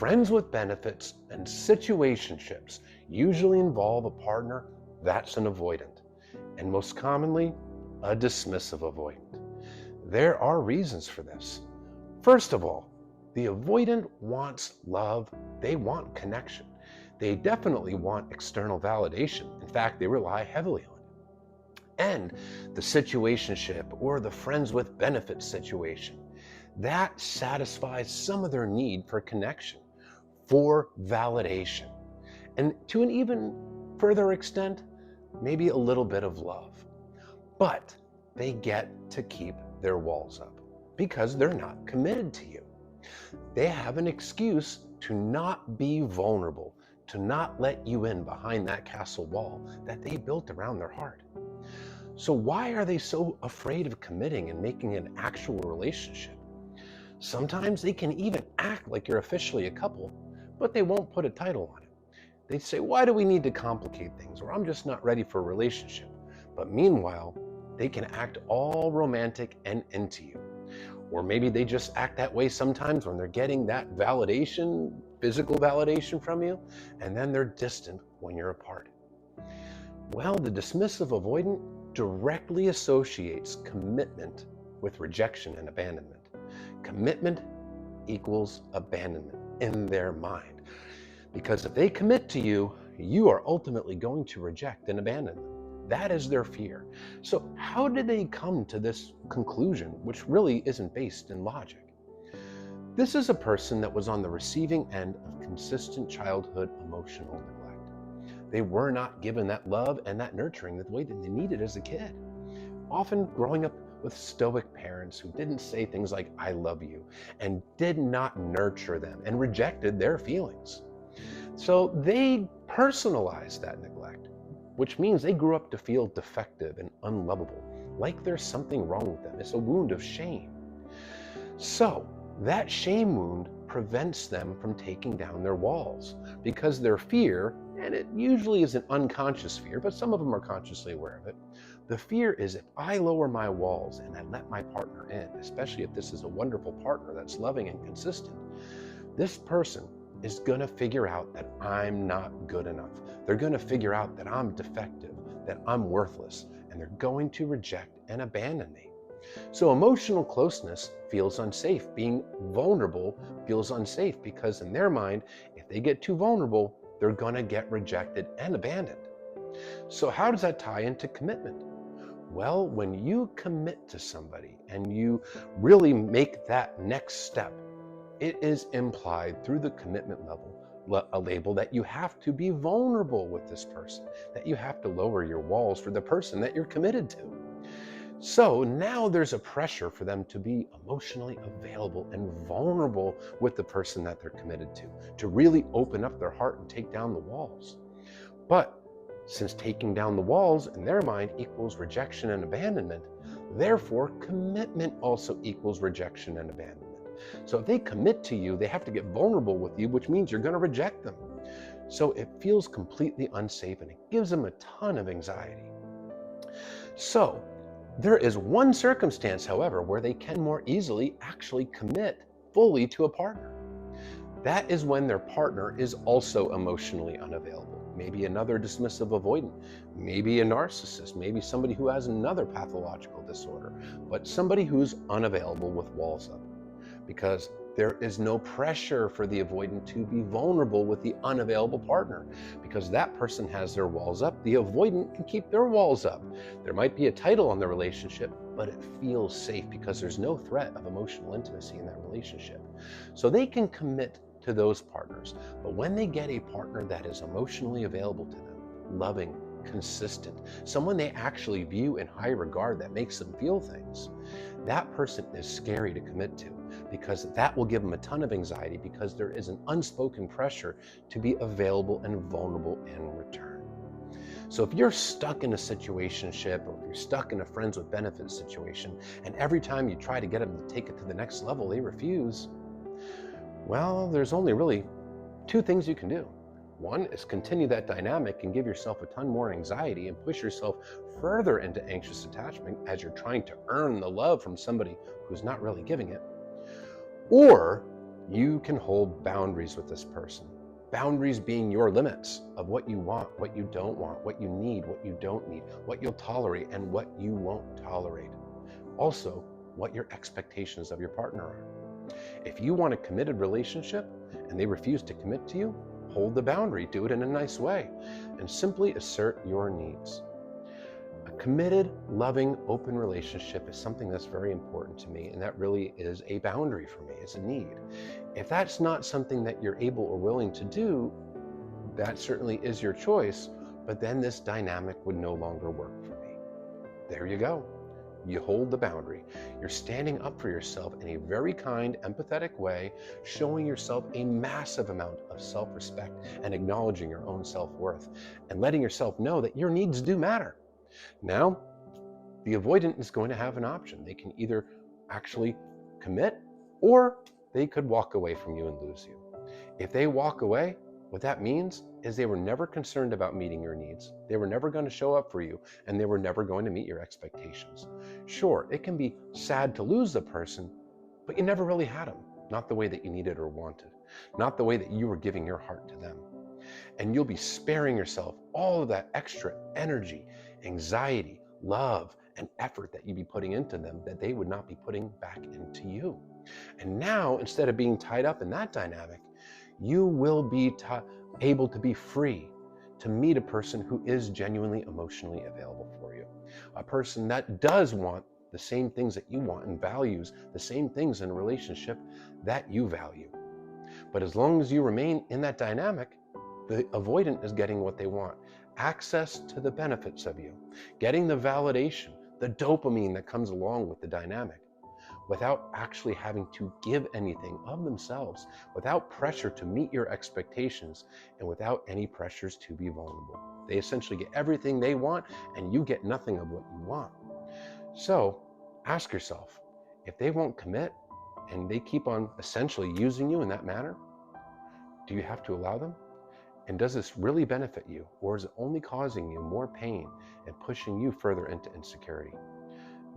Friends with benefits and situationships usually involve a partner that's an avoidant, and most commonly, a dismissive avoidant. There are reasons for this. First of all, the avoidant wants love, they want connection. They definitely want external validation. In fact, they rely heavily on it. And the situationship or the friends with benefits situation, that satisfies some of their need for connection, for validation, and to an even further extent, maybe a little bit of love. But they get to keep their walls up because they're not committed to you. They have an excuse to not be vulnerable, to not let you in behind that castle wall that they built around their heart. So why are they so afraid of committing and making an actual relationship? Sometimes they can even act like you're officially a couple, but they won't put a title on it. They say, why do we need to complicate things? Or I'm just not ready for a relationship. But meanwhile, they can act all romantic and into you. Or maybe they just act that way sometimes when they're getting that validation, physical validation from you, and then they're distant when you're apart. Well, the dismissive avoidant directly associates commitment with rejection and abandonment. Commitment equals abandonment in their mind. Because if they commit to you, you are ultimately going to reject and abandon them. That is their fear. So how did they come to this conclusion, which really isn't based in logic? This is a person that was on the receiving end of consistent childhood emotional neglect. They were not given that love and that nurturing the way that they needed as a kid. Often growing up with stoic parents who didn't say things like, I love you, and did not nurture them and rejected their feelings. So they personalized that neglect, which means they grew up to feel defective and unlovable, like there's something wrong with them. It's a wound of shame. So that shame wound prevents them from taking down their walls because their fear, and it usually is an unconscious fear, but some of them are consciously aware of it. The fear is if I lower my walls and I let my partner in, especially if this is a wonderful partner that's loving and consistent, this person is going to figure out that I'm not good enough. They're going to figure out that I'm defective, that I'm worthless, and they're going to reject and abandon me. So emotional closeness feels unsafe. Being vulnerable feels unsafe because in their mind, if they get too vulnerable, they're going to get rejected and abandoned. So how does that tie into commitment? Well, when you commit to somebody and you really make that next step, it is implied through the commitment level, a label that you have to be vulnerable with this person, that you have to lower your walls for the person that you're committed to. So now there's a pressure for them to be emotionally available and vulnerable with the person that they're committed to really open up their heart and take down the walls. But since taking down the walls in their mind equals rejection and abandonment, therefore commitment also equals rejection and abandonment. So if they commit to you, they have to get vulnerable with you, which means you're going to reject them. So it feels completely unsafe and it gives them a ton of anxiety. So there is one circumstance, however, where they can more easily actually commit fully to a partner. That is when their partner is also emotionally unavailable. Maybe another dismissive avoidant, maybe a narcissist, maybe somebody who has another pathological disorder, but somebody who's unavailable with walls up. Because there is no pressure for the avoidant to be vulnerable with the unavailable partner because that person has their walls up. The avoidant can keep their walls up. There might be a title on the relationship, but it feels safe because there's no threat of emotional intimacy in that relationship. So they can commit to those partners. But when they get a partner that is emotionally available to them, loving, consistent, someone they actually view in high regard that makes them feel things, that person is scary to commit to because that will give them a ton of anxiety because there is an unspoken pressure to be available and vulnerable in return. So if you're stuck in a situationship or if you're stuck in a friends with benefits situation and every time you try to get them to take it to the next level, they refuse, well, there's only really two things you can do. One is continue that dynamic and give yourself a ton more anxiety and push yourself further into anxious attachment as you're trying to earn the love from somebody who's not really giving it. Or You can hold boundaries with this person. Boundaries being your limits of what you want, what you don't want, what you need, what you don't need, what you'll tolerate and what you won't tolerate. Also, what your expectations of your partner are. If you want a committed relationship and they refuse to commit to you, hold the boundary, do it in a nice way, and simply assert your needs. A committed, loving, open relationship is something that's very important to me, and that really is a boundary for me, it's a need. If that's not something that you're able or willing to do, that certainly is your choice, but then this dynamic would no longer work for me. There you go. You hold the boundary. You're standing up for yourself in a very kind, empathetic way, showing yourself a massive amount of self-respect and acknowledging your own self-worth and letting yourself know that your needs do matter. Now, the avoidant is going to have an option. They can either actually commit or they could walk away from you and lose you. If they walk away, what that means is they were never concerned about meeting your needs. They were never going to show up for you, and they were never going to meet your expectations. Sure, it can be sad to lose the person, but you never really had them. Not the way that you needed or wanted. Not the way that you were giving your heart to them. And you'll be sparing yourself all of that extra energy, anxiety, love, and effort that you'd be putting into them that they would not be putting back into you. And now, instead of being tied up in that dynamic, you will be able to be free to meet a person who is genuinely emotionally available for you. A person that does want the same things that you want and values the same things in a relationship that you value. But as long as you remain in that dynamic, the avoidant is getting what they want. Access to the benefits of you, getting the validation, the dopamine that comes along with the dynamic, without actually having to give anything of themselves, without pressure to meet your expectations, and without any pressures to be vulnerable. They essentially get everything they want, and you get nothing of what you want. So ask yourself, if they won't commit and they keep on essentially using you in that manner, do you have to allow them? And does this really benefit you, or is it only causing you more pain and pushing you further into insecurity?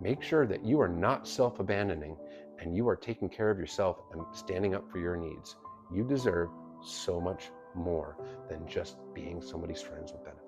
Make sure that you are not self-abandoning and you are taking care of yourself and standing up for your needs. You deserve so much more than just being somebody's friends with benefits.